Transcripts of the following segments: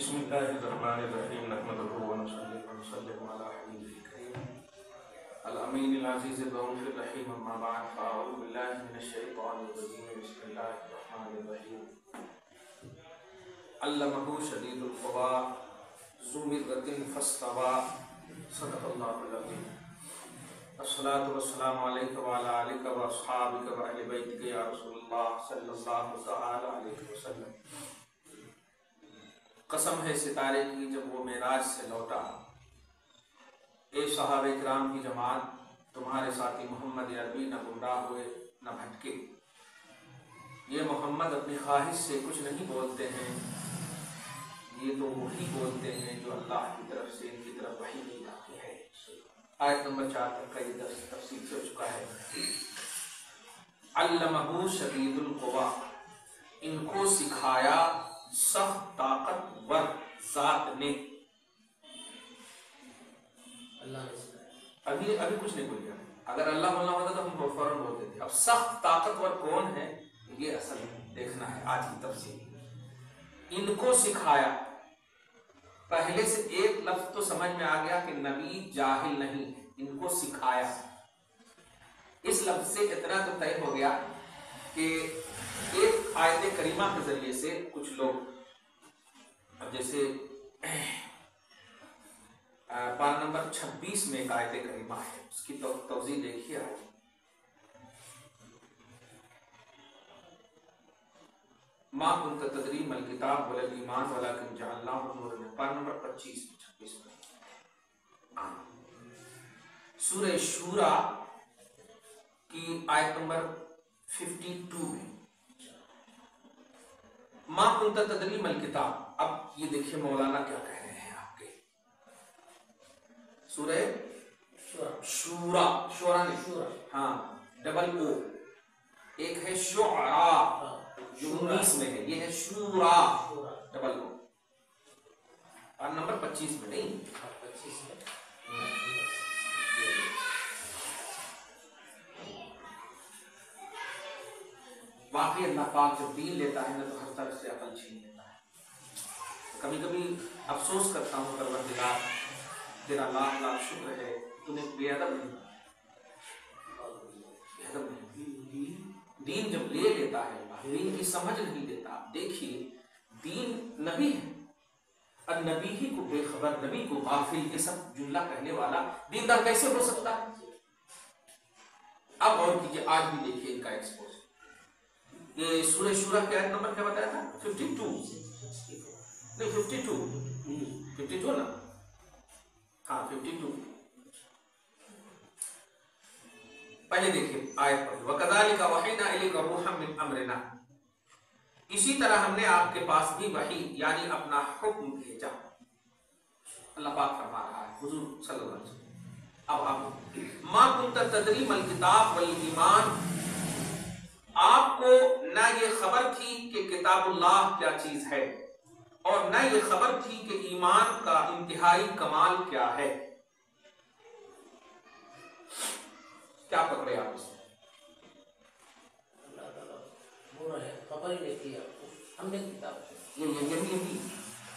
بسم اللہ الرحمن الرحیم نحمدہ ونصلی ونسلم علی حبیبہ الکریم الامین العزیز الرؤوف الرحیم اما بعد فاعوذ باللہ من الشیطان الرجیم بسم اللہ الرحمن الرحیم علمہ شدید القویٰ ذو مرۃ فاستویٰ صدق اللہ العظیم الصلاۃ والسلام علیک وعلی آلک واصحابک واہل بیتک یا رسول اللہ صلی اللہ تعالی علیہ وسلم۔ قسم ہے ستارے کی جب وہ معراج سے لوٹا، اے صحابہ کرام کی جماعت، تمہارے ساتھی محمد عربی نہ گمراہ ہوئے نہ بھٹکے۔ یہ محمد اپنی خواہش سے کچھ نہیں بولتے ہیں، یہ تو وہی بولتے ہیں جو اللہ کی طرف سے ان کی طرف وحی نہیں آتی ہے۔ آیت نمبر 4 تک کا یہ درس تفصیل سے ہو چکا ہے۔ علمہ شدید القویٰ، ان کو سکھایا سخت طاقتور ذات نے۔ ابھی کچھ نہیں بولیا، اگر اللہ بولنا ہوتا تو ہم فوراً بولتے تھے۔ اب سخت طاقتور کون ہے یہ اصل دیکھنا ہے آج کی تفصیل۔ ان کو سکھایا، پہلے سے ایک لفظ تو سمجھ میں آ گیا کہ نبی جاہل نہیں ہے، ان کو سکھایا۔ اس لفظ سے اتنا تو طے ہو گیا کہ ایک آیت کریمہ کے ذریعے سے کچھ لوگ، اب جیسے پارہ نمبر 26 میں ایک آیت کریمہ ہے، اس کی توضیح دیکھیے آج۔ ما كنت تدری ما الکتاب ولا الایمان ولکن جعلناہ نورا، پارہ نمبر 26 میں سورہ شورى کی آیت نمبر 52 میں ما كنت تدری ما الکتاب۔ اب یہ دیکھیے مولانا کیا کہہ رہے ہیں آپ کے، سورہ شورى، شورى نہیں، ہاں ڈبل او، ایک ہے شعراء جو 19 میں ہے، یہ ہے شورى ڈبل او، اور نمبر 25 میں نہیں، 25 میں واقعی اللہ پاک جب دین لیتا ہے نا تو ہر طرف سے عقل چھین لیتا ہے۔ کبھی کبھی افسوس کرتا ہوں پروردگار، تیرا لاکھ لاکھ شکر ہے تو نے بے ادب نہیں، دین جب لے لیتا ہے دین کی سمجھ نہیں دیتا۔ دیکھیے دین نبی ہے، اور نبی ہی کو بے خبر، نبی کو غافل، یہ سب جملہ کہنے والا دیندار کیسے ہو سکتا ہے؟ اب اور کیجیے، آج بھی دیکھیے ان کا ایکسپوز۔ یہ سورہ شورى کی آیت نمبر کیا بتایا تھا؟ 52 نہیں، 52 نا، ہاں 52۔ پہلے دیکھیے آیت پڑھی، وَكَذَلِكَ أَوْحَيْنَا إِلَيْكَ رُوحًا مِّنْ أَمْرِنَا، اسی طرح ہم نے آپ کے پاس بھی وحی یعنی اپنا حکم بھیجا۔ اللہ پاک فرما رہا ہے حضور صلی اللہ علیہ وسلم۔ اب آپ ما كنت تدری ما الکتاب والایمان، آپ کو نہ یہ خبر تھی کہ کتاب اللہ کیا چیز ہے، اور نہ یہ خبر تھی کہ ایمان کا انتہائی کمال کیا ہے۔ کیا پکڑے آپ اس میں؟ یہی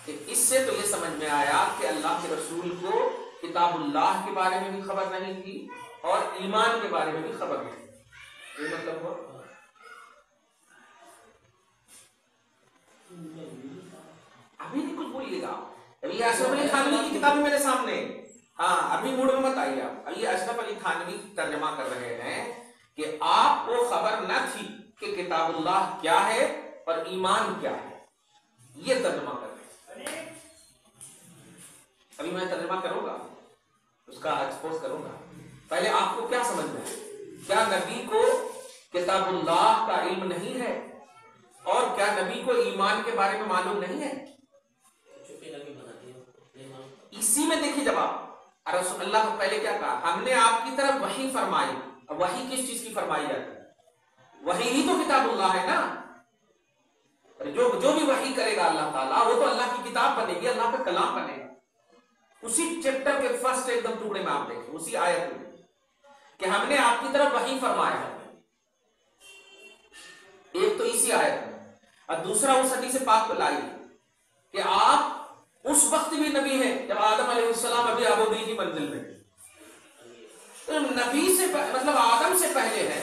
کہ اس سے تو یہ سمجھ میں آیا کہ اللہ کے رسول کو کتاب اللہ کے بارے میں بھی خبر نہیں تھی اور ایمان کے بارے میں بھی خبر نہیں تھی۔ یہ مطلب ہوا ابھی نہیں کچھ بولیے گا، ابھی اشرف علی تھانوی کی کتاب میرے سامنے، ہاں ابھی موڈ میں مت آئیے آپ۔ ابھی اشرف علی تھانوی ترجمہ کر رہے ہیں کہ آپ کو خبر نہ تھی کہ کتاب اللہ کیا ہے اور ایمان کیا ہے، یہ ترجمہ کر رہے ہیں۔ ابھی میں ترجمہ کروں گا، اس کا ایکسپوز کروں گا۔ پہلے آپ کو کیا سمجھ میں ہے؟ کیا نبی کو کتاب اللہ کا علم نہیں ہے، اور کیا نبی کو ایمان کے بارے میں معلوم نہیں ہے؟ اسی میں دیکھیے جواب، رسول اللہ کو پہلے کیا کہا؟ ہم نے آپ کی طرف وحی فرمائی۔ اب وحی کس چیز کی فرمائی جاتی ہے؟ وحی ہی تو کتاب اللہ ہے نا۔ جو بھی وحی کرے گا اللہ تعالیٰ وہ تو اللہ کی کتاب بنے گی، اللہ کا کلام بنے گا۔ اسی چیپٹر کے فرسٹ ایک دم ٹکڑے میں آپ دیکھیں، اسی آیت میں کہ ہم نے آپ کی طرف وحی فرمایا ہے، ایک تو اسی آیت میں، اور دوسرا اس حدیث پاک کو لائیے کہ آپ اس وقت بھی نبی ہے جب آدم علیہ السلام ابھی عبودی کی منزل میں. تو نبی سے مطلب آدم سے پہلے ہے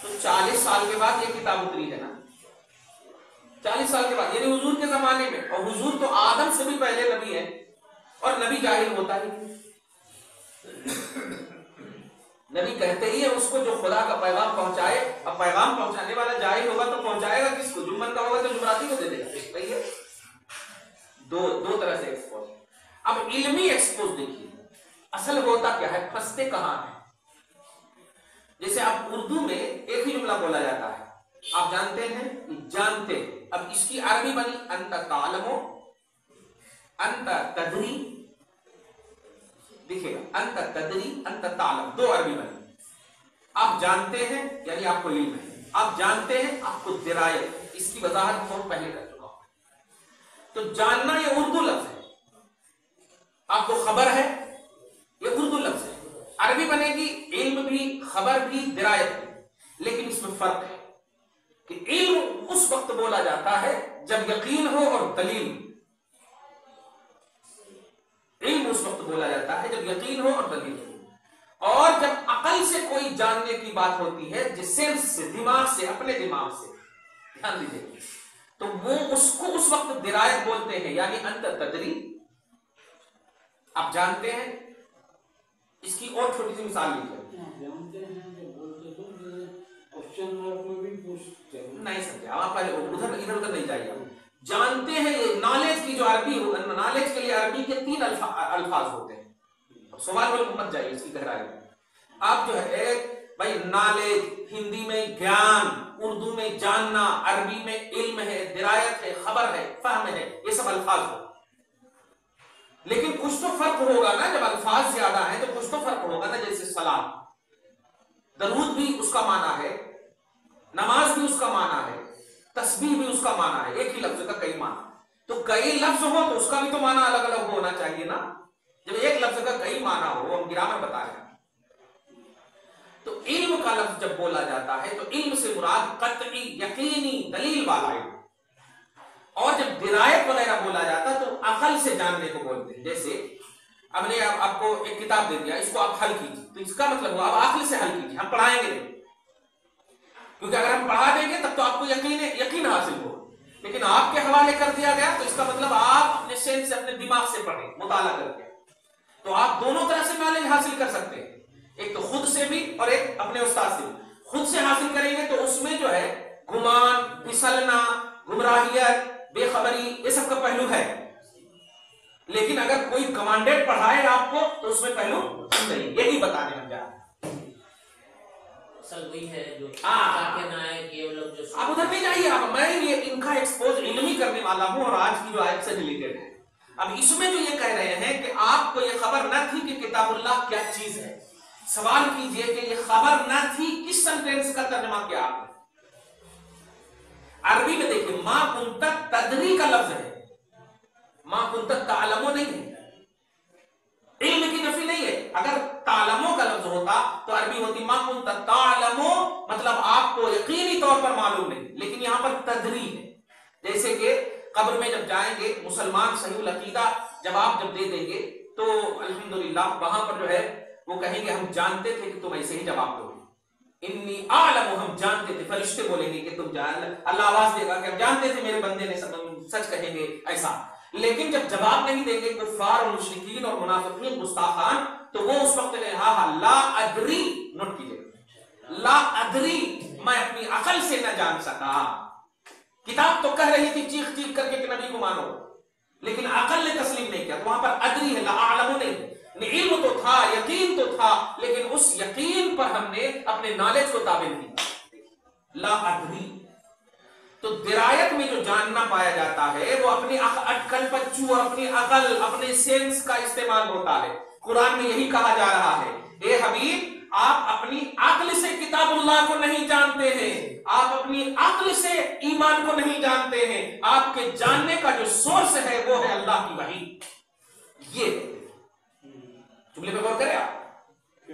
تو 40 سال کے بعد یہ کتاب اتری ہے نا. 40 سال کے بعد یعنی حضور کے زمانے میں. اور حضور تو آدم سے بھی پہلے نبی ہے اور نبی جاہل ہوتا ہی. نبی کہتے ہی ہے اس کو جو خدا کا پیغام پہنچائے. اب پیغام پہنچانے والا جاہل ہوگا تو پہنچائے گا کس کو؟ جمن کا ہوگا تو جمراتی کو دے دے گا. صحیح ہے. دو طرح سے ایکسپوز. اب علمی ایکسپوز دیکھیے اصل ہوتا کیا ہے, پھنستے کہاں ہیں. جیسے اب اردو میں ایک ہی جملہ بولا جاتا ہے, آپ جانتے ہیں, جانتے. اب اس کی عربی بنی انت تعلم, انت تدری. دیکھیے گا انت تدری انت تعلم, دو عربی بنی. آپ جانتے ہیں یعنی آپ کو علم ہے, آپ جانتے ہیں آپ کو درایت. اس کی وضاحت بہت پہلے کر چکا ہوں. تو جاننا یہ اردو لفظ ہے, آپ کو خبر ہے یہ اردو لفظ ہے. عربی بنے گی علم بھی, خبر بھی, درایت بھی. لیکن اس میں فرق ہے کہ علم اس وقت بولا جاتا ہے جب یقین ہو اور دلیل. علم اس وقت بولا جاتا ہے جب یقین ہو اور دلیل ہو. اور جب عقل سے کوئی جاننے کی بات ہوتی ہے, جس سینس سے, دماغ سے, اپنے دماغ سے, دھیان دیجیے, تو وہ اس کو اس وقت درایت بولتے ہیں. یعنی انت تدری, آپ جانتے ہیں. اس کی اور چھوٹی سی مثال لیجیے. نہیں سمجھے آپ, پہلے ادھر ادھر نہیں جائیے. جانتے ہیں یہ نالج کی جو عربی, نالج کے لیے عربی کے 3 الفاظ ہوتے ہیں. سوال میں مت جائیے اس کی گہرائی میں. آپ جو ہے بھائی نالج ہندی میں گیان, اردو میں جاننا, عربی میں علم ہے, درایت ہے, خبر ہے, فہم ہے, یہ سب الفاظ ہو. لیکن کچھ تو فرق ہوگا نا, جب الفاظ زیادہ ہیں تو کچھ تو فرق ہوگا نا. جیسے سلام, درود بھی اس کا معنی ہے, نماز بھی اس کا معنی ہے, تسبیح بھی اس کا معنی ہے. ایک ہی لفظ کا کئی معنی. تو کئی لفظ ہو تو اس کا بھی تو معنی الگ الگ ہونا چاہیے نا. جب ایک لفظ کا کئی معنی ہو, ہم گرامر بتا رہے ہیں. تو علم کا لفظ جب بولا جاتا ہے تو علم سے مراد قطعی, یقینی, دلیل والا علم. اور جب درایت وغیرہ بولا جاتا تو عقل سے جاننے کو بولتے ہیں. جیسے اب نے آپ کو ایک کتاب دے دیا, اس کو آپ حل کیجیے, تو اس کا مطلب ہوا آپ عقل سے حل کیجیے, ہم پڑھائیں گے نہیں. کیونکہ اگر ہم پڑھا دیں گے تب تو آپ کو یقین حاصل ہو. لیکن آپ کے حوالے کر دیا گیا تو اس کا مطلب آپ اپنے سینس سے, اپنے دماغ سے پڑھیں, مطالعہ کر کے. تو آپ دونوں طرح سے نالج حاصل کر سکتے ہیں, ایک تو خود سے بھی اور ایک اپنے استاد سے. خود سے حاصل کریں گے تو اس میں جو ہے گمان, پھسلنا, گمراہیت, بے خبری, یہ سب کا پہلو ہے. لیکن اگر کوئی کمانڈیٹ پڑھائے آپ کو تو اس میں پہلو نہیں. یہی بتانے ہم جا رہے ہیں. اصل وہی ہے جو کہنا ہے کہ وہ لوگ جو آپ ادھر نہیں جائیے. آپ, میں یہ ان کا ایکسپوز علمی کرنے والا ہوں اور آج کی جو آیت سے ریلیٹڈ ہے. اب اس میں جو یہ کہہ رہے ہیں کہ آپ کو یہ خبر نہ تھی کہ کتاب اللہ کیا چیز ہے. سوال کیجئے کہ یہ خبر نہ تھی کس سینٹینس کا ترجمہ کیا آپ نے. عربی میں دیکھیں ما کنت تدری کا لفظ ہے, ما کنت تعلمو نہیں ہے. علم کی نفی نہیں ہے. اگر تعلمو کا لفظ ہوتا تو عربی ہوتی ما کنت تعلمو, مطلب آپ کو یقینی طور پر معلوم نہیں. لیکن یہاں پر تدری ہے. جیسے کہ قبر میں جب جائیں گے مسلمان صحیح العقیدہ جواب جب دے دیں گے تو الحمدللہ وہاں پر جو ہے وہ کہیں گے ہم جانتے تھے کہ تم ایسے ہی جواب دو گے. انی اعلم, ہم جانتے تھے. فرشتے بولیں گے کہ تم جان, اللہ آواز دے گا کہ ہم جانتے تھے میرے بندے نے سچ کہیں گے ایسا. لیکن جب جواب نہیں دیں گے کفار اور مشرکین اور منافقین گستاخان, تو وہ اس وقت کہیں ہاں لا ادری, نوٹ کیجئے, لا ادری, میں اپنی عقل سے نہ جان سکا. کتاب تو کہہ رہی تھی چیخ چیخ کر کے کہ نبی کو مانو, لیکن عقل نے تسلیم نہیں کیا. تو وہاں پر ادری ہے, لا اعلم نہیں. علم تو تھا, یقین تو تھا, لیکن اس یقین پر ہم نے اپنے نالج کو تابع کیا. لا ادری. تو درایت میں جو جاننا پایا جاتا ہے وہ اپنی اٹکل پچو اور اپنی عقل, اپنے سینس کا استعمال ہوتا ہے. قرآن میں یہی کہا جا رہا ہے, اے حبیب آپ اپنی عقل سے کتاب اللہ کو نہیں جانتے ہیں, آپ اپنی عقل سے ایمان کو نہیں جانتے ہیں. آپ کے جاننے کا جو سورس ہے وہ ہے اللہ کی وحی. یہ جملے پہ غور کریں آپ.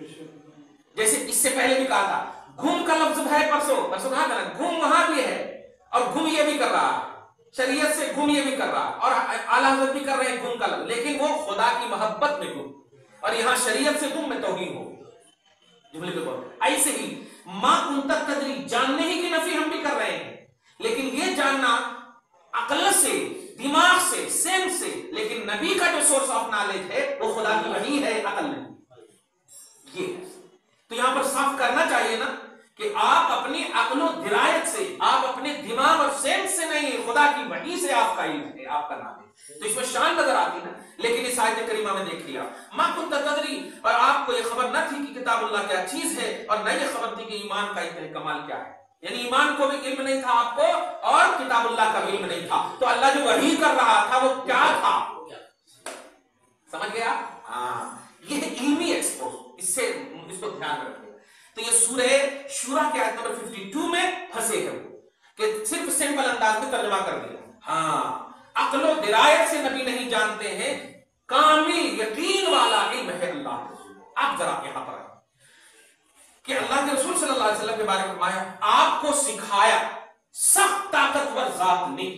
جیسے اس سے پہلے بھی کہا تھا گھوم کا لفظ ہے, پرسوں کہا تھا نا, گھوم وہاں بھی ہے اور گھوم یہ بھی کر رہا ہے. شریعت سے گم یہ بھی کر رہا ہے اور اعلیٰ حضرت بھی کر رہے ہیں گم کا لفظ، لیکن وہ خدا کی محبت میں گم، اور یہاں شریعت سے گم میں توہین ہو جملے پہ بول۔ ایسے ہی ما کنت تدری، جاننے ہی کی نفی ہم بھی کر رہے ہیں، لیکن یہ جاننا عقل سے، دماغ سے، سینس سے، لیکن نبی کا جو سورس آف نالج ہے وہ خدا کی وحی ہے، عقل نہیں۔ یہ تو یہاں پر صاف کرنا چاہیے نا کہ آپ اپنی عقل و درایت سے، آپ اپنے دماغ اور سینس سے نہیں، خدا کی وحی سے آپ کا علم ہے، آپ کا نام ہے، تو اس میں شان نظر آتی نا۔ لیکن اس آیت کریمہ میں دیکھ لیا ما کنت تدری، اور آپ کو یہ خبر نہ تھی کہ کتاب اللہ کیا چیز ہے، اور نہ یہ خبر تھی کہ ایمان کا اتنا کمال کیا ہے، یعنی ایمان کو بھی علم نہیں تھا آپ کو اور کتاب اللہ کا بھی علم نہیں تھا، تو اللہ جو وحی کر رہا تھا وہ کیا تھا، سمجھ گیا؟ ہاں، یہ علمی ایکسپوز، اس کو دھیان رکھیں۔ تو یہ سورہ شورا کے آیت نمبر 52 میں پھنسے ہیں کہ صرف سمپل انداز میں ترجمہ کر دیا۔ ہاں، عقل و درایت سے نبی نہیں جانتے ہیں، کامل یقین والا علم ہے اللہ کے رسول۔ آپ ذرا یہاں پر کہ اللہ کے رسول صلی اللہ علیہ وسلم کے بارے میں فرمایا آپ کو سکھایا سخت طاقتور ذات نے۔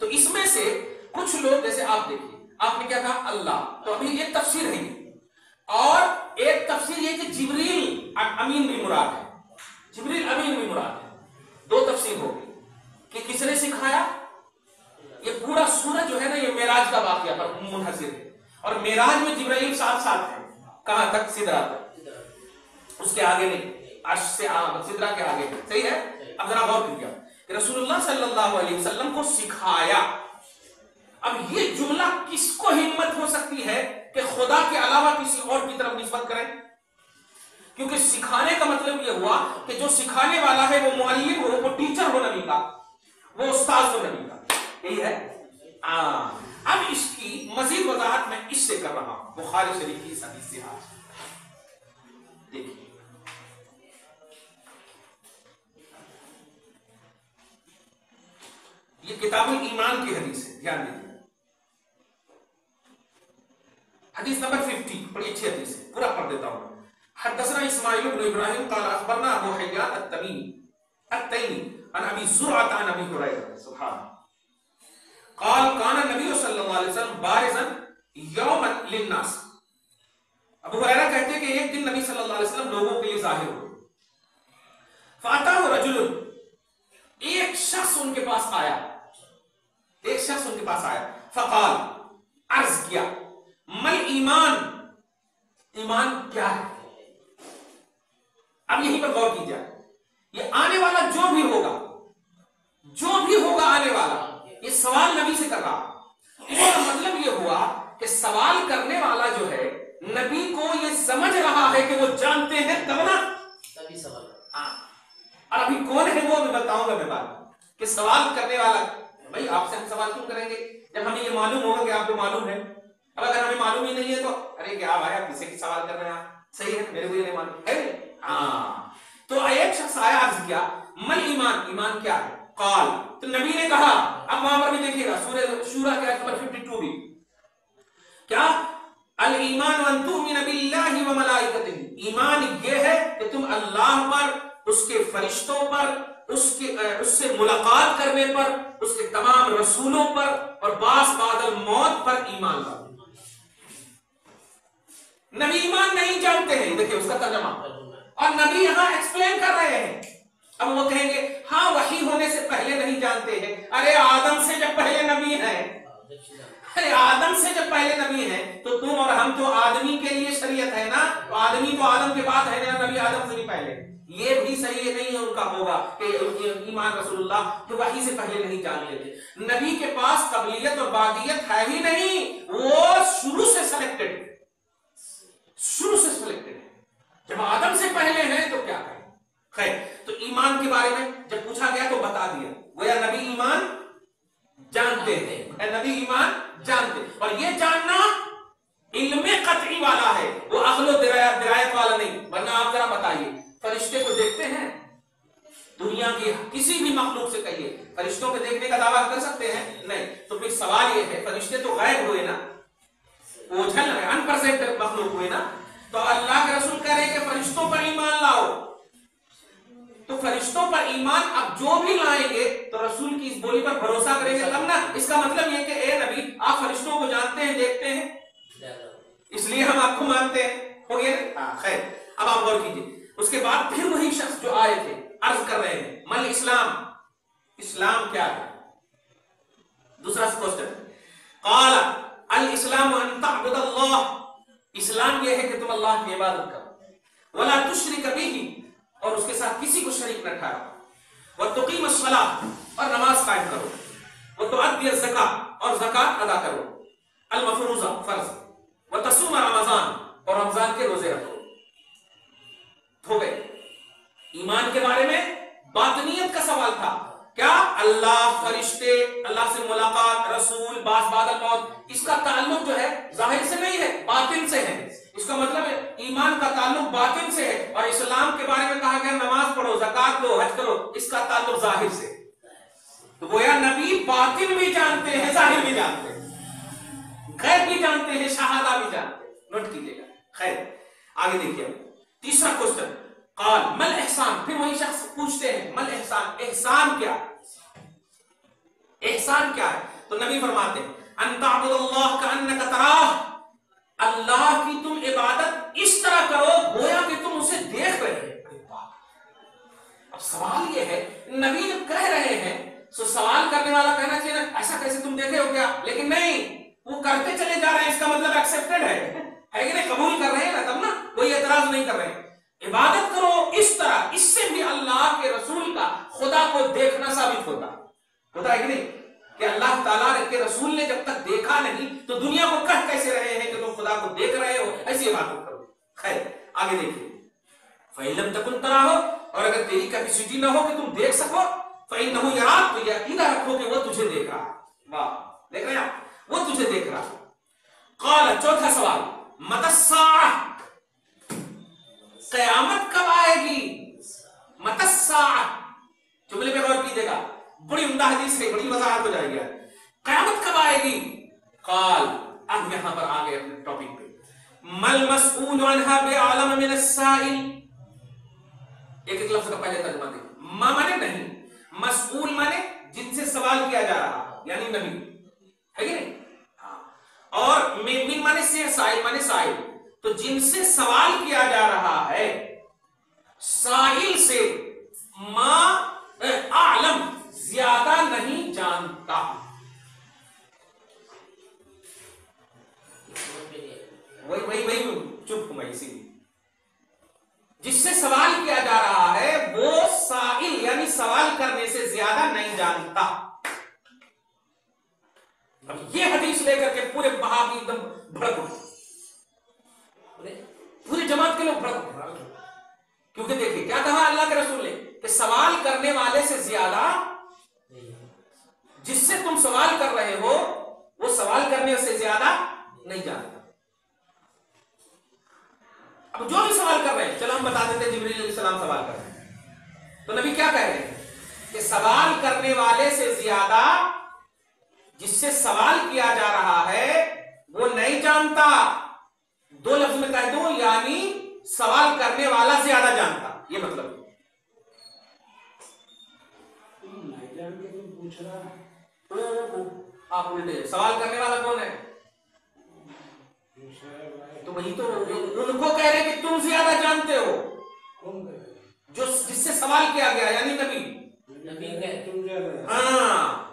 تو اس میں سے کچھ لوگ جیسے آپ دیکھیے، آپ نے کیا کہا اللہ، تو ابھی ایک تفسیر ہے، اور ایک تفسیر یہ کہ جبریل امین بھی مراد ہے، جبریل امین بھی مراد ہے، دو تفسیر ہو گئی کہ کس نے سکھایا۔ یہ پورا سورج جو ہے نا یہ معراج کا واقعہ پر منحصر ہے، اور معراج میں جبرائیل ساتھ ساتھ ہے، کہاں تک؟ سدرا تک، اس کے آگے نہیں، عرش سے سدرا کے آگے، صحیح ہے؟ اب ذرا غور کیجیے کہ رسول اللہ صلی اللہ علیہ وسلم کو سکھایا، اب یہ جملہ کس کو ہمت ہو سکتی ہے کہ خدا کے علاوہ کسی اور کی طرف نسبت کریں؟ کیونکہ سکھانے کا مطلب یہ ہوا کہ جو سکھانے والا ہے وہ معلم ہو، وہ ٹیچر ہو نبی کا، وہ استاذ ہو نبی کا، یہی ہے۔ اب اس کی مزید وضاحت میں اس سے کر رہا ہوں، بخاری شریف کی اس حدیث سے آج دیکھیے، یہ کتاب ایمان کی حدیث ہے، دھیان دیجیے، حدیث نمبر 50، بڑی اچھی حدیث ہے، پورا پڑھ دیتا ہوں۔ حدثنا اسماعیل بن ابراہیم قال اخبرنا ابو حیان التیمی عن ابی زرعۃ عن ابی ہریرہ سبحان قال کان النبی صلی اللہ علیہ وسلم بارزا یوما للناس، ابو ہریرہ کہتے ہیں کہ ایک دن نبی صلی اللہ علیہ وسلم لوگوں کے لیے ظاہر ہوئے، فاتاہ رجل، ایک شخص ان کے پاس آیا، ایک شخص ان کے پاس آیا، فقال، عرض کیا، مل ایمان، ایمان کیا ہے؟ اب یہیں پر غور کیجیے، یہ آنے والا جو بھی ہوگا آنے والا، یہ سوال نبی سے کر رہا، اس کا مطلب یہ ہوا کہ سوال کرنے والا جو ہے نبی کو یہ سمجھ رہا ہے کہ وہ جانتے ہیں تب نا تبھی سوال، اور ابھی کون ہے وہ بھی بتاؤں گا میں بات، کہ سوال کرنے والا، بھائی آپ سے ہم سوال کیوں کریں گے جب ہمیں یہ معلوم ہوگا کہ آپ کو معلوم ہے، اب اگر ہمیں معلوم ہی نہیں ہے تو ارے کیا بھائی آپ کسی کی سوال کر رہے ہیں، صحیح ہے، میرے کو یہ نہیں معلوم ہے۔ تو ایک شخص آیا، عرض کیا، مل ایمان، ایمان کیا ہے؟ قال، تو نبی نے کہا، اب وہاں پر بھی دیکھیے گا سورہ شورا کے آیت نمبر 52 بھی، کیا؟ الایمان ان تؤمن باللہ وملائکتہ، ایمان یہ ہے کہ تم اللہ پر، اس کے فرشتوں پر، اس سے ملاقات کرنے پر، اس کے تمام رسولوں پر اور بعض بعد الموت پر ایمان لاؤ۔ نبی ایمان نہیں جانتے ہیں، دیکھیں اس کا ترجمہ، اور نبی یہاں ایکسپلین کر رہے ہیں۔ اب وہ کہیں گے ہاں وحی ہونے سے پہلے نہیں جانتے ہیں، ارے آدم سے جب پہلے نبی ہیں، ارے آدم سے جب پہلے نبی ہیں تو تم اور ہم تو آدمی کے لیے شریعت ہے نا، تو آدمی تو آدم کے بعد ہے نا، نبی آدم سے بھی پہلے، یہ بھی صحیح نہیں ہے ان کا ہوگا کہ ایمان رسول اللہ جو وحی سے پہلے نہیں جانتے تھے۔ نبی کے پاس قبلیت اور باغیت ہے ہی نہیں، وہ شروع سے سلیکٹڈ ہے، جب آدم سے پہلے ہیں تو کیا کریں؟ خیر، تو ایمان کے بارے میں جب پوچھا گیا تو بتا دیا، گویا نبی ایمان جانتے ہیں، نبی ایمان جانتے، اور یہ جاننا علم قطعی والا ہے، وہ عقل و درایت والا نہیں۔ ورنہ آپ ذرا بتائیے، فرشتے کو دیکھتے ہیں؟ دنیا کی کسی بھی مخلوق سے کہیے فرشتوں کو دیکھنے کا دعویٰ کر سکتے ہیں؟ نہیں۔ تو پھر سوال یہ ہے، فرشتے تو غائب ہوئے نا، اوجھل رہے، انپرزینٹ مخلوق ہوئے نا، تو اللہ کے رسول کہہ رہے کہ فرشتوں پر ایمان لاؤ، تو تو فرشتوں پر ایمان اب جو بھی لائیں گے تو رسول کی اس بولی پر بھروسہ کریں گے تب نا. اس کا مطلب یہ کہ اے نبی آپ فرشتوں کو جانتے ہیں, دیکھتے ہیں, اس لیے ہم آپ کو مانتے ہیں. ہو گیا نا؟ خیر, اب آپ غور کیجیے. اس کے بعد پھر وہی شخص جو آئے تھے عرض کر رہے ہیں مل اسلام, اسلام کیا ہے؟ دوسرا کوسچن, قال الاسلام ان تعبد اللہ, اسلام یہ ہے کہ تم اللہ کی عبادت کرو, ولا تشرک به, اور اس کے ساتھ کسی کو شریک نہ ٹھہراؤ, وتقیم الصلاۃ, اور نماز قائم کرو, وتؤدی الزکاۃ, اور زکات ادا کرو, المفروضہ فرض, وتصوم رمضان, اور رمضان کے روزے رکھو. ہو گئے. ایمان کے بارے میں باطنیت کا سوال تھا. کیا اللہ, فرشتے, اللہ سے ملاقات, رسول, بعث بعد الموت, اس کا تعلق جو ہے ظاہر سے نہیں ہے, باطن سے ہے. اس کا مطلب ہے ایمان کا تعلق باطن سے ہے, اور اسلام کے بارے میں کہا گیا نماز پڑھو, زکات دو, حج کرو, اس کا تعلق ظاہر سے. تو گویا نبی باطن بھی جانتے ہیں, ظاہر بھی جانتے ہیں, غیب بھی جانتے ہیں, شہادہ بھی جانتے ہیں. نوٹ کیجیے گا. خیر, آگے دیکھیے. تیسرا کوسچن, قال مل احسان, پھر وہی شخص پوچھتے ہیں مل احسان, احسان کیا, احسان کیا ہے؟ تو نبی فرماتے ہیں ان تعبد اللہ کانک تراہ, اللہ کی تم عبادت اس طرح کرو گویا کہ تم اسے دیکھ رہے ہیں. اب سوال یہ ہے, نبی جب کہہ رہے ہیں تو سوال کرنے والا کہنا چاہیے نا ایسا کیسے تم دیکھے ہو کیا, لیکن نہیں, وہ کرتے چلے جا رہے ہیں, اس کا مطلب ایکسپٹڈ ہے کہ نہیں, قبول کر رہے ہیں نا, تب نا کوئی اعتراض نہیں کر رہے ہیں. عبادت کرو اس طرح, اس سے بھی اللہ کے رسول کا خدا کو دیکھنا ثابت ہوتا ہے کہ نہیں, کہ اللہ تعالیٰ کے رسول نے جب تک دیکھا نہیں تو دنیا کو کہہ کیسے رہے ہیں کہ تم خدا کو دیکھ رہے ہو, ایسی عبادت کرو. خیر, آگے دیکھیے. فَإِن لَمْ تَكُنْ تَرَاهُ, اور اگر تیری کیپیسٹی نہ ہو کہ تم دیکھ سکو, فَإِنَّهُ يَرَاكَ, تو یہ عقیدہ رکھو کہ وہ تجھے دیکھ رہا ہے. واہ, دیکھ رہے ہیں آپ, وہ تجھے دیکھ رہا ہے. قال, چوتھا سوال, متی الساعة, قیامت کب آئے گی؟ متی الساعة, جملے پہ غور کیجیے گا, بڑی عمدہ حدیث ہے, بڑی وضاحت ہو جائے گی. قیامت کب آئے گی؟ قال, اب یہاں پر آ گئے اپنے ٹاپک پہ, مل مسئول عنہا بعلم من السائل. ایک لفظ کا پہلے ترجمہ دیں. ما مانے نہیں, مسئول مانے جن سے سوال کیا جا رہا, یعنی نبی ہے کہ نہیں, اور من مانے سے, سائل مانے سائل, تو جن سے سوال کیا جا رہا ہے, سائل سے ما اعلم, زیادہ نہیں جانتا. وہی چپ میں اسی لیے, جس سے سوال کیا جا رہا ہے وہ سائل یعنی سوال کرنے سے زیادہ نہیں جانتا. اب یہ حدیث لے کر کے پورے بہاوی ایک دم بھڑک اٹھے, پوری جماعت کے لوگ بھڑک اٹھے, کیونکہ دیکھیں کیا کہا اللہ کے رسول نے کہ سوال کرنے والے سے زیادہ, جس سے تم سوال کر رہے ہو وہ سوال کرنے سے زیادہ نہیں جانتا. اب جو بھی سوال کر رہے ہیں, چلو ہم بتا دیتے ہیں جبریل علیہ السلام سوال کر رہے ہیں, تو نبی کیا کہہ رہے ہیں کہ سوال کرنے والے سے زیادہ جس سے سوال کیا جا رہا ہے وہ نہیں جانتا. دو لفظ میں کہہ دوں, یعنی سوال کرنے والا زیادہ جانتا, یہ مطلب. آپ الٹے, سوال کرنے والا کون ہے؟ تو وہی تو ان کو کہہ رہے کہ تم زیادہ جانتے ہو, جو جس سے سوال کیا گیا یعنی نبی. ہاں,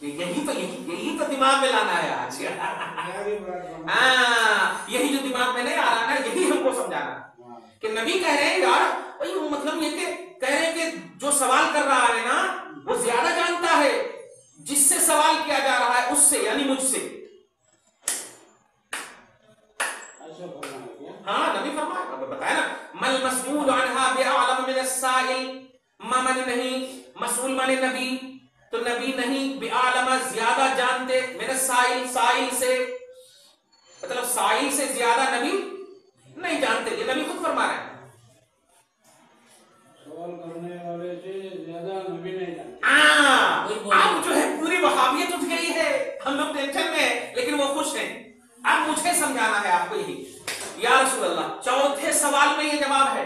یہی تو دماغ میں لانا ہے آج. ہاں, یہی جو دماغ میں نہیں آ رہا نا, یہی ہم کو سمجھانا کہ نبی کہہ رہے ہیں یار, مطلب یہ کہ کہہ رہے ہیں کہ جو سوال کر رہا ہے نا وہ زیادہ جانتا ہے جس سے سوال کیا جا رہا ہے اس سے, یعنی مجھ سے. ہاں, نبی فرمایا, بتایا نا, مل مسئول عنہا بعلم من السائل, ما مانے نہیں, مسئول مانے نبی, تو نبی نہیں, بعلم زیادہ جانتے, من السائل سائل سے, مطلب سائل سے زیادہ نبی نہیں جانتے. یہ نبی خود فرما رہے ہیں, سوال کرنے والے سے زیادہ نبی نہیں جانتے. اب جو ہے پوری وہابیت اٹھ گئی ہے, ہم لوگ ٹینشن میں ہیں لیکن وہ خوش ہیں. اب مجھے سمجھانا ہے آپ کو یہی, یا رسول اللہ, چوتھے سوال میں یہ جواب ہے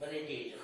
188,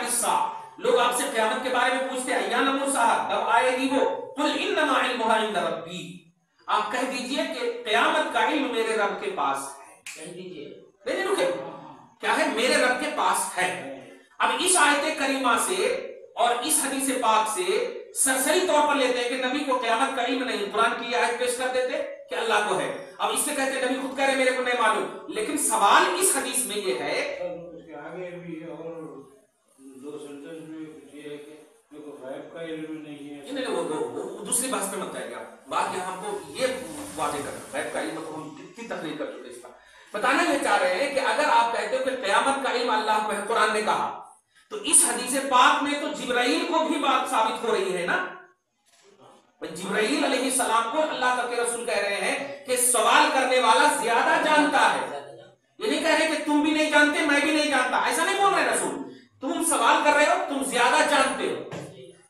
عن الساعة، لوگ آپ سے قیامت کے بارے میں پوچھتے ہیں ایان مرساہا، کب آئے گی وہ؟ قل انما علمها عند ربی، آپ کہہ دیجئے کہ قیامت کا علم میرے رب کے پاس ہے. کہہ دیجیے نہیں رکے، کیا ہے؟ میرے رب کے پاس ہے. اب اس آیت کریمہ سے اور اس حدیث پاک سے سرسری طور پر لیتے ہیں کہ نبی کو قیامت کا علم نہیں، قرآن کی آیت پیش کر دیتے کہ اللہ کو ہے. اب اس سے کہتے ہیں نبی خود کہہ رہے میرے کو نہیں معلوم، لیکن سوال اس حدیث میں یہ ہے، اس کے آگے بھی اور دو سینٹنس میں کچھ یہ ہے کہ میرے کو غیب کا علم نہیں ہے. نہیں وہ دوسری بحث میں مت جائے گا. بات یہاں ہم کو یہ واضح کرنا، غیب کا علم کو ہم کتنی تقریر کر چکے. اس کا بتانا یہ چاہ رہے ہیں کہ اگر آپ کہتے ہو کہ قیامت کا علم اللہ کو ہے، قرآن نے کہا، تو اس حدیث پاک میں تو جبرائیل کو بھی بات ثابت ہو رہی ہے نا. جبرائیل علیہ السلام کو اللہ کے رسول کہہ رہے ہیں کہ سوال کرنے والا زیادہ جانتا ہے. یہ نہیں کہہ رہے کہ تم بھی نہیں جانتے میں بھی نہیں جانتا، ایسا نہیں بول رہے رسول. تم سوال کر رہے ہو، تم زیادہ جانتے ہو.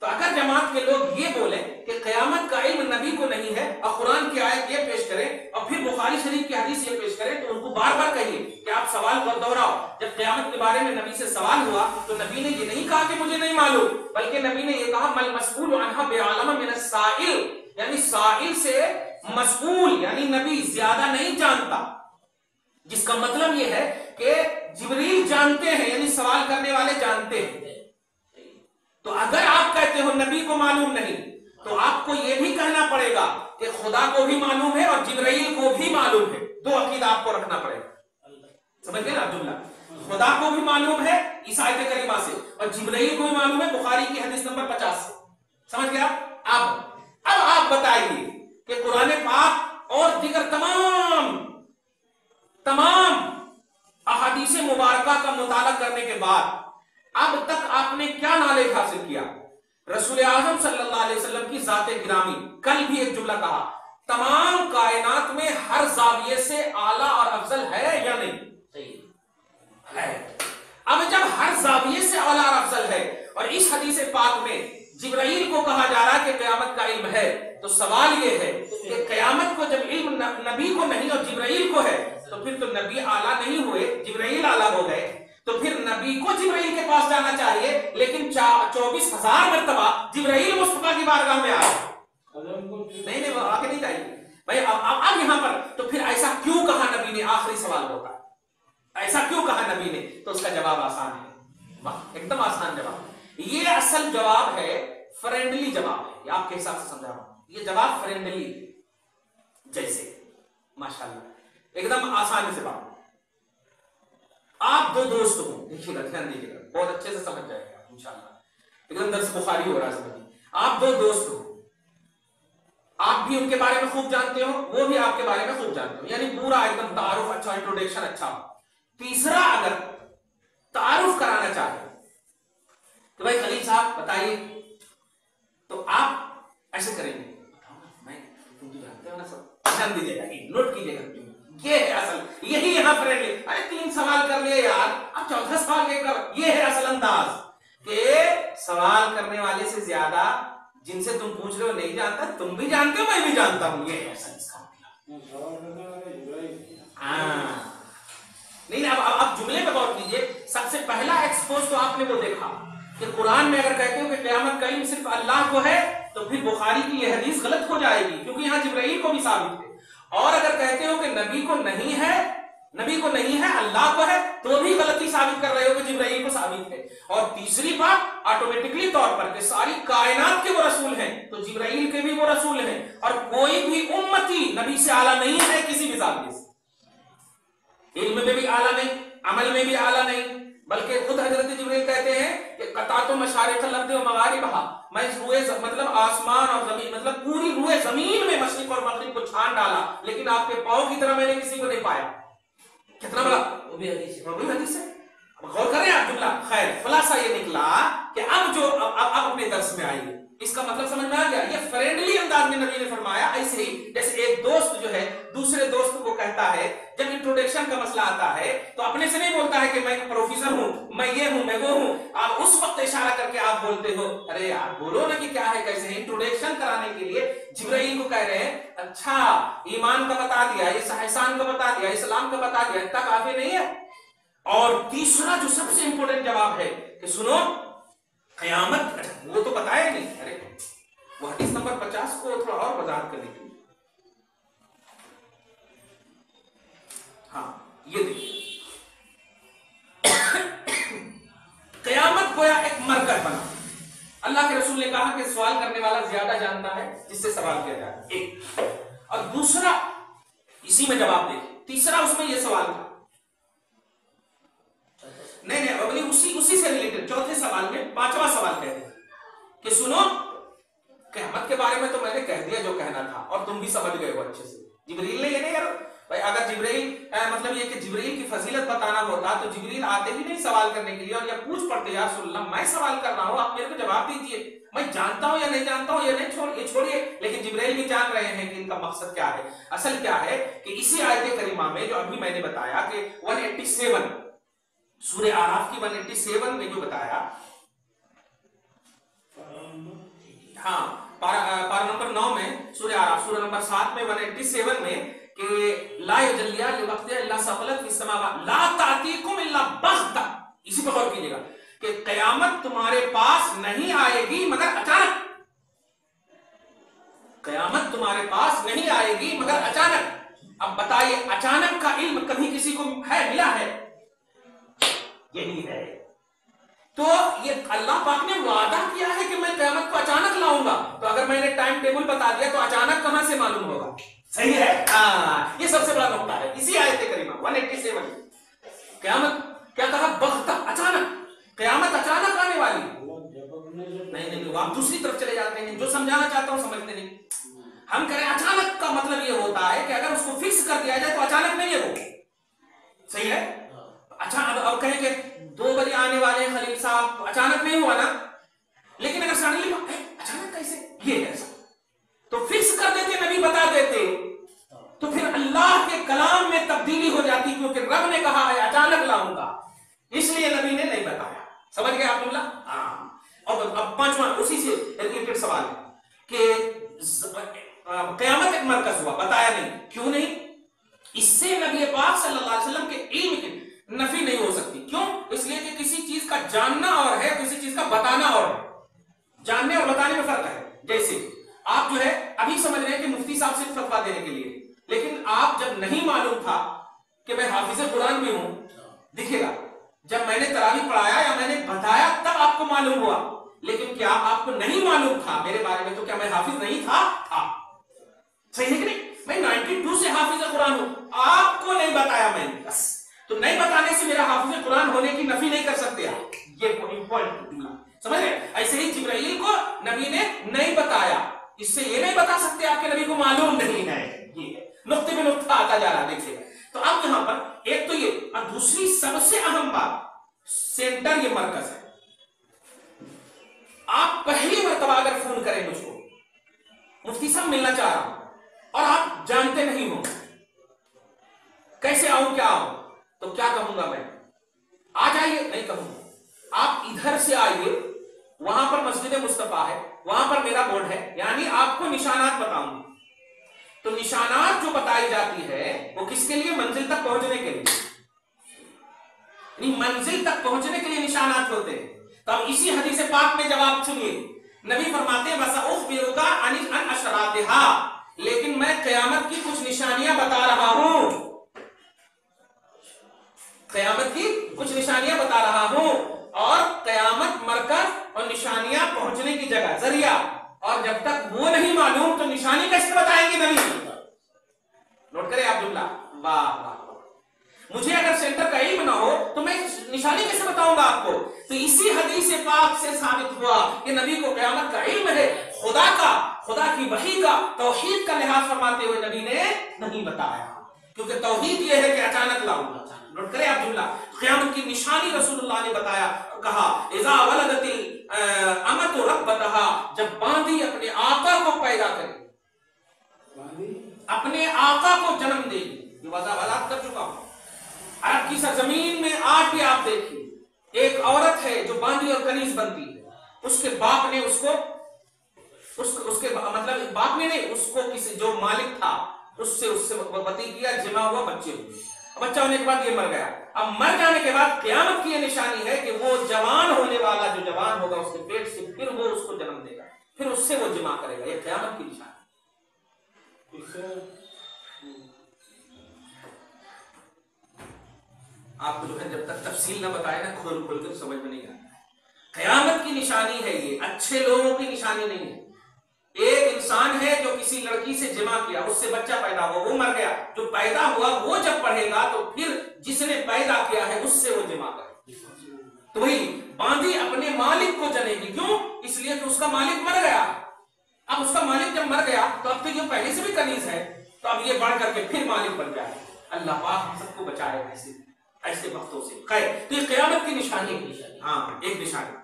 تو اگر جماعت کے لوگ یہ بولیں کہ قیامت کا علم نبی کو نہیں ہے اور قرآن کی آیت یہ پیش کریں اور پھر بخاری شریف کی حدیث یہ پیش کریں، تو ان کو بار بار کہیے کہ آپ سوال کو دوہراؤ. جب قیامت کے بارے میں نبی سے سوال ہوا تو نبی نے یہ نہیں کہا کہ مجھے نہیں معلوم، بلکہ نبی نے یہ کہا مل مسئول عنہا بعلم من السائل، یعنی سائل سے مسئول یعنی نبی زیادہ نہیں جانتا. جس کا مطلب یہ ہے کہ جبریل جانتے ہیں، یعنی سوال کرنے والے جانتے ہیں. تو اگر آپ کہتے ہو نبی کو معلوم نہیں، تو آپ کو یہ بھی کہنا پڑے گا کہ خدا کو بھی معلوم ہے اور جبرائیل کو بھی معلوم ہے. دو عقیدہ آپ کو رکھنا پڑے گا. سمجھ گئے نا عبداللہ؟ خدا کو بھی معلوم ہے اس آیت کریمہ سے اور جبرائیل کو بھی معلوم ہے بخاری کی حدیث نمبر 50 سے. سمجھ گیا؟ اب آپ بتائیے کہ قرآن پاک اور دیگر تمام احادیث مبارکہ کا مطالعہ کرنے کے بعد اب تک آپ نے کیا نالج حاصل کیا؟ رسول اعظم صلی اللہ علیہ وسلم کی ذات گرامی. کل بھی ایک جملہ کہا، تمام کائنات میں ہر زاویے سے اعلیٰ اور افضل ہے یا نہیں؟ صحیح ہے. اب جب ہر زاویے سے اعلیٰ اور افضل ہے اور اس حدیث پاک میں جبرائیل کو کہا جا رہا ہے کہ قیامت کا علم ہے، تو سوال یہ ہے کہ قیامت کو جب علم نبی کو نہیں اور جبرائیل کو ہے، تو پھر تو نبی اعلیٰ نہیں ہوئے، جبرائیل اعلیٰ ہو گئے. تو پھر نبی کو جبرائیل کے پاس جانا چاہیے، لیکن 24,000 مرتبہ جبرائیل مصطفیٰ کی بارگاہ میں آئے. نہیں وہ آگے نہیں جائیے بھائی. اب یہاں پر تو پھر ایسا کیوں کہا نبی نے؟ آخری سوال ہوتا ہے ایسا کیوں کہا نبی نے؟ تو اس کا جواب آسان ہے، ایک دم آسان جواب. یہ اصل جواب ہے، فرینڈلی جواب ہے. یہ آپ کے حساب سے سمجھا رہا ہوں، یہ جواب فرینڈلی جیسے ماشاءاللہ ایک دم آسانی سے بات. آپ دو دوست ہوں، دیکھیے گا، دھیان دیجیے گا، بہت اچھے سے سمجھ جائے گا انشاءاللہ. ایک دم درس بخاری ہو رہا ہے. سمجھیے آپ دو دوست ہوں، آپ بھی ان کے بارے میں خوب جانتے ہو، وہ بھی آپ کے بارے میں خوب جانتے ہو، یعنی پورا ایک دم تعارف اچھا، انٹروڈکشن اچھا ہو. تیسرا اگر تعارف کرانا چاہے کہ بھائی خلیل صاحب بتائیے، تو آپ ایسے کریں گے، میں تم تو جانتے ہو نا سب، دھیان دیجیے گا، نوٹ کیجیے گا. یہ ہے اصل، یہی یہاں فرینڈلی. ارے 3 سوال کر لیے یار، اب 4تھا سوال کے کر. یہ ہے اصل انداز کہ سوال کرنے والے سے زیادہ جن سے تم پوچھ رہے ہو نہیں جانتا، تم بھی جانتے ہو میں بھی جانتا ہوں. یہ ہے اصل اس کا مطلب. ہاں نہیں، اب جملے پہ غور کیجیے. سب سے پہلا ایکسپوز تو آپ نے وہ دیکھا کہ قرآن میں اگر کہتے ہو کہ قیامت کا علم صرف اللہ کو ہے، تو پھر بخاری کی یہ حدیث غلط ہو جائے گی، کیونکہ یہاں جبرائیل کو بھی ثابت ہے. اور اگر کہتے ہو کہ نبی کو نہیں ہے اللہ کو ہے، تو بھی غلطی ثابت کر رہے ہو کہ جبرائیل کو ثابت ہے. اور تیسری بات آٹومیٹکلی طور پر کہ ساری کائنات کے وہ رسول ہیں، تو جبرائیل کے بھی وہ رسول ہیں، اور کوئی بھی امتی نبی سے اعلیٰ نہیں ہے کسی بھی زاویے سے. علم میں بھی اعلیٰ نہیں، عمل میں بھی اعلیٰ نہیں، بلکہ خود حضرت جبرائیل کہتے ہیں کہ قطعت مشارق الارض و مغاربہا، میں روئے مطلب آسمان اور زمین، مطلب پوری روئے زمین میں مشرق اور مغرب کو چھان ڈالا، لیکن آپ کے پاؤں کی طرح میں نے کسی کو نہیں پایا. کتنا بڑا وہ بھی حدیث ہے. غور کریں آپ جملہ. خیر، خلاصہ یہ نکلا کہ اب اپنے درس میں آئیے. اس کا مطلب سمجھ میں آ گیا. یہ فرینڈلی انداز میں نبی نے فرمایا. ایسے ہی جیسے ایک دوست جو ہے دوسرے دوست کو کہتا ہے، جب انٹروڈکشن کا مسئلہ آتا ہے تو اپنے سے نہیں بولتا ہے کہ میں پروفیسر ہوں، میں یہ ہوں، میں وہ ہوں. آپ اس وقت اشارہ کر کے آپ بولتے ہو، ارے یار بولو نا کہ کیا ہے کیسے ہے. انٹروڈکشن کرانے کے لیے جبرائیل کو کہہ رہے ہیں اچھا ایمان کا بتا دیا، احسان کا بتا دیا، اسلام کا بتا دیا، اتنا کافی نہیں ہے. اور تیسرا جو سب سے امپورٹنٹ جواب ہے کہ سنو قیامت، وہ تو بتایا نہیں، ارے وہ حدیث نمبر 50 کو تھوڑا اور وضاحت کرنے کے لیے، ہاں یہ دیکھیے قیامت گویا ایک مرکز بنا، اللہ کے رسول نے کہا کہ سوال کرنے والا زیادہ جانتا ہے جس سے سوال کیا جائے، ایک، اور دوسرا اسی میں جواب دے، تیسرا اس میں یہ سوال تھا، نہیں اسی سے ریلیٹڈ چوتھے سوال میں پانچواں سوال کہتے ہیں کہ سنو قیامت کے بارے میں تو میں نے کہہ دیا جو کہنا تھا اور تم بھی سمجھ گئے ہو اچھے سے۔ جبریل نے یہ نہیں یار بھائی، اگر جبریل مطلب یہ کہ جبریل کی فضیلت بتانا ہوتا تو جبریل آتے ہی نہیں سوال کرنے کے لیے اور یا پوچھ پڑتے یا رسول اللہ میں سوال کر رہا ہوں آپ میرے کو جواب دیجئے، میں جانتا ہوں یا نہیں جانتا ہوں، یہ چھوڑیے، لیکن جبریل بھی جان رہے ہیں کہ ان کا مقصد کیا ہے۔ اصل کیا ہے کہ اسی آیت کریمہ میں جو ابھی میں نے بتایا کہ 187 سورہ آراف کی 187 میں جو بتایا، ہاں پارہ نمبر 9 میں سورہ آراف سورہ نمبر 7 میں 187 میں کہ لا یجلیہ لوقت الا ثقلت فی السماوات لا تأتیکم الا بغتہ، اسی پر غور کیجئے گا کہ قیامت تمہارے پاس نہیں آئے گی مگر اچانک، قیامت تمہارے پاس نہیں آئے گی مگر اچانک۔ اب بتائیے اچانک کا علم کبھی کسی کو ہے ملا ہے؟ یہی ہے، تو یہ اللہ پاک نے وعدہ کیا ہے کہ میں قیامت کو اچانک لاؤں گا، تو اگر میں نے ٹائم ٹیبل بتا دیا تو اچانک کہاں سے معلوم ہوگا؟ صحیح ہے، یہ سب سے بڑا نقطہ ہے اسی آیت کریمہ 187 قیامت کیا کہا؟ بغتہ، اچانک، قیامت اچانک آنے والی نہیں، آپ دوسری طرف چلے جاتے ہیں، جو سمجھانا چاہتا ہوں سمجھتے نہیں۔ ہم کہہ رہے ہیں اچانک کا مطلب یہ ہوتا ہے کہ اگر اس کو فکس کر دیا جائے تو اچانک نہیں ہے وہ، صحیح ہے، اچھا اب کہیں کہ 2 بجے آنے والے خلیل صاحب، اچانک نہیں ہوا نا، لیکن اگر سڈنلی اچانک کیسے یہ ایسا تو فکس کر دیتے، نبی بتا دیتے تو پھر اللہ کے کلام میں تبدیلی ہو جاتی، کیونکہ رب نے کہا ہے اچانک لاؤں گا، اس لیے نبی نے نہیں بتایا۔ سمجھ گئے عبداللہ؟ ہاں، اب پانچواں اسی سے ریلیٹڈ سوال ہے کہ قیامت ایک مرکز ہوا، بتایا نہیں، کیوں نہیں؟ اس سے نبی پاک صلی اللہ علیہ وسلم کے علم کی نفی نہیں ہو سکتی، کیوں؟ اس لیے کہ کسی چیز کا جاننا اور ہے، کسی چیز کا بتانا اور ہے، جاننے اور بتانے میں فرق ہے۔ جیسے آپ جو ہے ابھی سمجھ رہے ہیں کہ مفتی صاحب سے فتویٰ دینے کے لیے، لیکن آپ جب نہیں معلوم تھا کہ میں حافظ قرآن بھی ہوں، دیکھیے گا جب میں نے تراویح پڑھایا یا میں نے بتایا تب آپ کو معلوم ہوا، لیکن کیا آپ کو نہیں معلوم تھا میرے بارے میں تو کیا میں حافظ نہیں تھا؟ صحیح ہے کہ نہیں؟ میں 92 سے حافظ قرآن ہوں، آپ کو نہیں بتایا میں نے، بس تو نہیں بتانے سے میرا حافظ قرآن ہونے کی نفی نہیں کر سکتے آپ، یہ پوائنٹ سمجھ رہے؟ ایسے ہی جبرائیل کو نبی نے نہیں بتایا، اس سے یہ نہیں بتا سکتے آپ کے نبی کو معلوم نہیں ہے، یہ نقطے میں نقطہ آتا جا رہا، دیکھیے گا۔ تو اب یہاں پر ایک تو یہ، اور دوسری سب سے اہم بات، سینٹر یہ مرکز ہے۔ آپ پہلی مرتبہ اگر فون کریں مجھ کو، مفتی صاحب ملنا چاہ رہا ہوں، اور آپ جانتے نہیں ہو کیسے آؤں کیا آؤں، تو کیا کہوں گا میں؟ آ جائیے، نہیں کہوں گا، آپ ادھر سے آئیے، وہاں پر مسجد مصطفیٰ ہے، وہاں پر میرا بورڈ ہے، یعنی آپ کو نشانات بتاؤں گا۔ تو نشانات جو بتائی جاتی ہے وہ کس کے لیے؟ منزل تک پہنچنے کے لیے، یعنی منزل تک پہنچنے کے لیے نشانات ہوتے ہیں۔ تو اب اسی حدیث پاک میں جواب سنیے، نبی فرماتے ہیں وَسَأُخْبِرُكَ عَنْ أَشْرَاطِهَا، لیکن میں قیامت کی کچھ نشانیاں بتا رہا ہوں، قیامت کی کچھ نشانیاں بتا رہا ہوں، اور قیامت مرکز اور نشانیاں پہنچنے کی جگہ، ذریعہ، اور جب تک وہ نہیں معلوم تو نشانی کیسے بتائیں گے نبی؟ نوٹ کریں عبداللہ، واہ واہ، مجھے اگر سینٹر کا علم نہ ہو تو میں نشانی کیسے بتاؤں گا آپ کو؟ تو اسی حدیث پاک سے ثابت ہوا کہ نبی کو قیامت کا علم ہے، خدا کا، خدا کی وحی کا، توحید کا لحاظ فرماتے ہوئے نبی نے نہیں بتایا، کیونکہ توحید یہ ہے کہ اچانک لاؤں گا۔ نوٹ کریں عبداللہ، قیامت کی نشانی رسول اللہ نے بتایا، کہا اذا ولدت الامۃ ربتها، جب باندھی اپنے آقا کو پیدا کرے، اپنے آقا کو جنم دے گی۔ یہ وضاحت کر چکا ہوں، عرب کی سرزمین میں آج بھی آپ دیکھیے، ایک عورت ہے جو باندھی اور کنیز بنتی ہے، اس کے باپ نے اس کو اس کے مطلب باپ نے نہیں، اس کو کسی جو مالک تھا اس سے وطی کیا، جمع ہوا، بچے ہوئے، بچہ ہونے کے بعد یہ مر گیا. اب مر جانے کے بعد قیامت کی یہ نشانی ہے کہ وہ جوان ہونے والا جو جوان ہوگا اس کے پیٹ سے پھر وہ اس کو جنم دے گا, پھر اس سے وہ جمع کرے گا. یہ قیامت کی نشانی. آپ کو جو ہے جب تک تفصیل نہ بتائے نا کھول کھول کر سمجھ میں نہیں آتا. قیامت کی نشانی ہے یہ, اچھے لوگوں کی نشانی نہیں ہے. ایک انسان ہے جو کسی لڑکی سے جمع کیا, اس سے بچہ پیدا ہوا, وہ مر گیا. جو پیدا ہوا وہ جب پڑھے گا تو پھر جس نے پیدا کیا ہے اس سے وہ جمع کرے. تو وہی باندھی اپنے مالک کو جنے گی. کیوں؟ اس لیے کہ اس کا مالک مر گیا. اب اس کا مالک جب مر گیا تو اب تو یہ پہلے سے بھی کنیز ہے, تو اب یہ بڑھ کر کے پھر مالک بن جائے. اللہ پاک ہم سب کو بچائے ایسے وقتوں سے. خیر, تو یہ قیامت کی نشانی ہے. ہاں, ایک نشانی.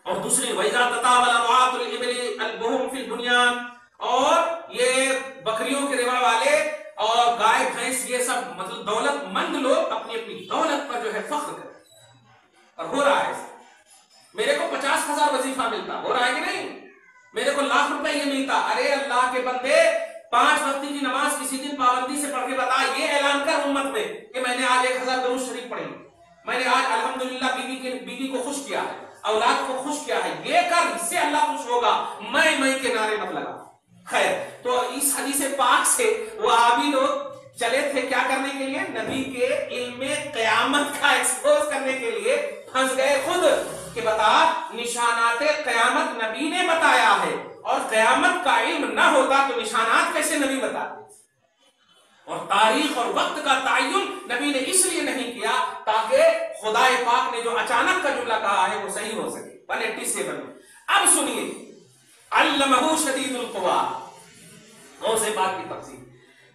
اور دوسری وَإِذَا تَطَاوَلَ رُعَاةُ الْإِبِلِ الْبُهُمْ فِي الْبُنْيَانِ, اور یہ بکریوں کے ربا والے اور گائے بھینس یہ سب مطلب دولت مند لوگ اپنی اپنی دولت پر جو ہے فخر کرتے. اور ہو رہا ہے ایسا. میرے کو 50,000 وظیفہ ملتا, ہو رہا ہے کہ نہیں؟ میرے کو لاکھ روپے یہ ملتا. ارے اللہ کے بندے, 5 وقت کی نماز کسی دن پابندی سے پڑھ کے بتا, یہ اعلان کر امت میں کہ میں نے آج 1000 درود شریف پڑھی, میں نے آج الحمدللہ بیوی کو خوش کیا ہے, اولاد کو خوش کیا ہے. یہ کر, اس سے اللہ خوش ہوگا. میں کے نعرے مت لگا. خیر, تو اس حدیث پاک سے وہابی لوگ چلے تھے کیا کرنے کے لیے؟ نبی کے علم قیامت کا ایکسپوز کرنے کے لیے. پھنس گئے خود کہ بتا نشانات قیامت نبی نے بتایا ہے, اور قیامت کا علم نہ ہوتا تو نشانات کیسے نبی بتاتے. اور تاریخ اور وقت کا تعین نبی نے اس لیے نہیں کیا تاکہ خدا پاک نے جو اچانک کا جملہ کہا ہے وہ صحیح ہو سکے. 187 میں اب سنیے, علمہ شدید القوا, غوث پاک کی تفسیر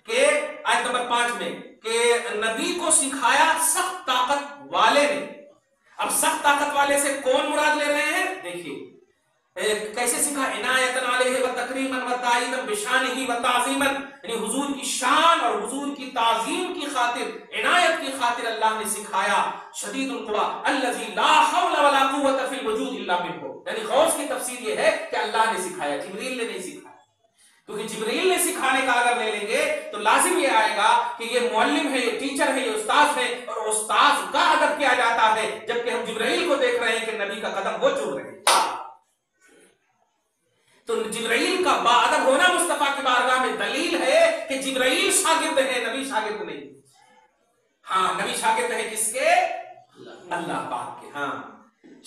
کہ آیت نمبر 5 میں کہ نبی کو سکھایا سخت طاقت والے نے. اب سخت طاقت والے سے کون مراد لے رہے ہیں؟ دیکھیے کیسے سکھا. عنایتن علیہ و تکریمن و تعظیما بشانہ و تعظیما, یعنی حضور کی شان اور حضور کی تعظیم کی خاطر, عنایت کی خاطر اللہ نے سکھایا. شدید القوا الذی لا حول ولا قوت فی الوجود الا بہ, یعنی غوث کی تفسیر یہ ہے کہ اللہ نے سکھایا, جبریل نے نہیں سکھایا. کیونکہ جبریل نے سکھانے کا اگر لے لیں گے تو لازم یہ آئے گا کہ یہ معلم ہے, یہ ٹیچر ہے, یہ استاذ ہے, اور استاذ کا ادب کیا جاتا ہے, جبکہ ہم جبریل کو دیکھ رہے ہیں کہ نبی کا قدم وہ چوم رہے ہیں. تو جبرائیل کا باادب ہونا مصطفیٰ کی بارگاہ میں دلیل ہے کہ جبرائیل شاگرد ہے, نبی شاگرد نہیں. ہاں, نبی شاگرد ہے کس کے؟ اللہ پاک کے. ہاں,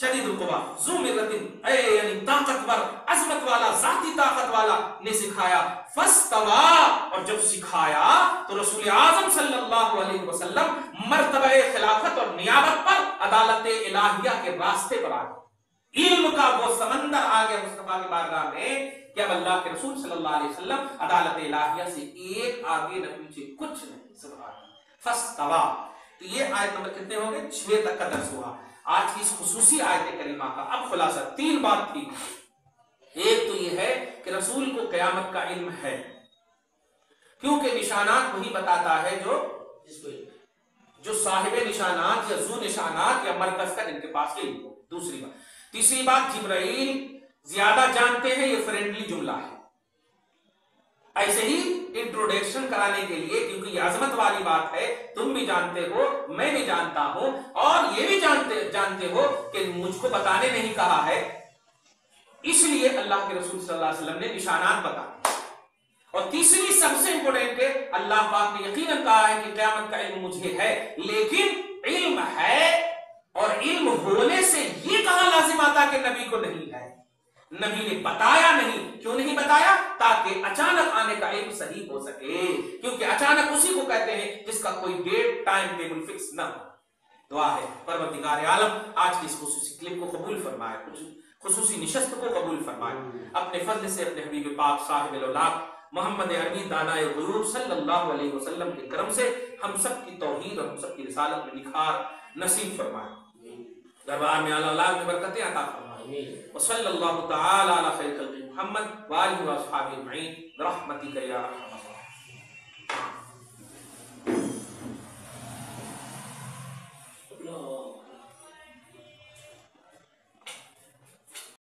شدید القوا ذو مرۃ, یعنی طاقتور, عظمت والا, ذاتی طاقت والا نے سکھایا. فاستوى, اور جب سکھایا تو رسول اعظم صلی اللہ علیہ وسلم مرتبہ خلافت اور نیابت پر عدالت الہیہ کے راستے پر آ گئے. علم کا وہ سمندر آ گیا مصطفیٰ کی بارگاہ میں کہ اب اللہ کے رسول صلی اللہ علیہ وسلم عدالت الہیہ سے ایک آگے نہ پیچھے کچھ نہیں. سبحان اللہ. فاستوى, تو یہ آیت نمبر کتنے ہوں گے؟ 6 تک کا درس ہوا. آج کی اس خصوصی آیت کریمہ کا اب خلاصہ 3 بات تھی. ایک تو یہ ہے کہ رسول کو قیامت کا علم ہے, کیونکہ نشانات وہی بتاتا ہے جو صاحب نشانات یا ذو نشانات یا مرکز کا جن کے پاس علم ہو. دوسری بات. تیسری بات, جبرائیل زیادہ جانتے ہیں, یہ فرینڈلی جملہ ہے, ایسے ہی انٹروڈکشن کرانے کے لیے, کیونکہ یہ عظمت والی بات ہے. تم بھی جانتے ہو, میں بھی جانتا ہوں, اور یہ بھی جانتے ہو کہ مجھ کو بتانے نہیں کہا ہے, اس لیے اللہ کے رسول صلی اللہ علیہ وسلم نے نشانات بتائے. اور تیسری سب سے امپورٹنٹ ہے, اللہ پاک نے یقیناً کہا ہے کہ قیامت کا علم مجھے ہے, لیکن علم ہے اور علم ہونے سے یہ کہاں لازم آتا کہ نبی کو نہیں ہے. نبی نے بتایا نہیں. کیوں نہیں بتایا؟ تاکہ اچانک آنے کا علم صحیح ہو سکے, کیونکہ اچانک اسی کو کہتے ہیں جس کا کوئی ڈیٹ ٹائم ٹیبل فکس نہ ہو. دعا ہے پروردگار عالم آج کی اس خصوصی کلپ کو قبول فرمائے, خصوصی نشست کو قبول فرمائے. اپنے فضل سے اپنے حبیب پاک صاحب الاولاد محمد عربی دانائے غیوب صلی اللہ علیہ وسلم کے کرم سے ہم سب کی توحید اور ہم سب کی رسالت میں نکھار نصیب فرمائے. دربار میں اعلیٰ اولاد میں برکتیں عطا فرمائے. وصلی اللہ تعالی علی خیر خلق محمد وآلہ واصحابہ اجمعین برحمتک یا ارحم الراحمین.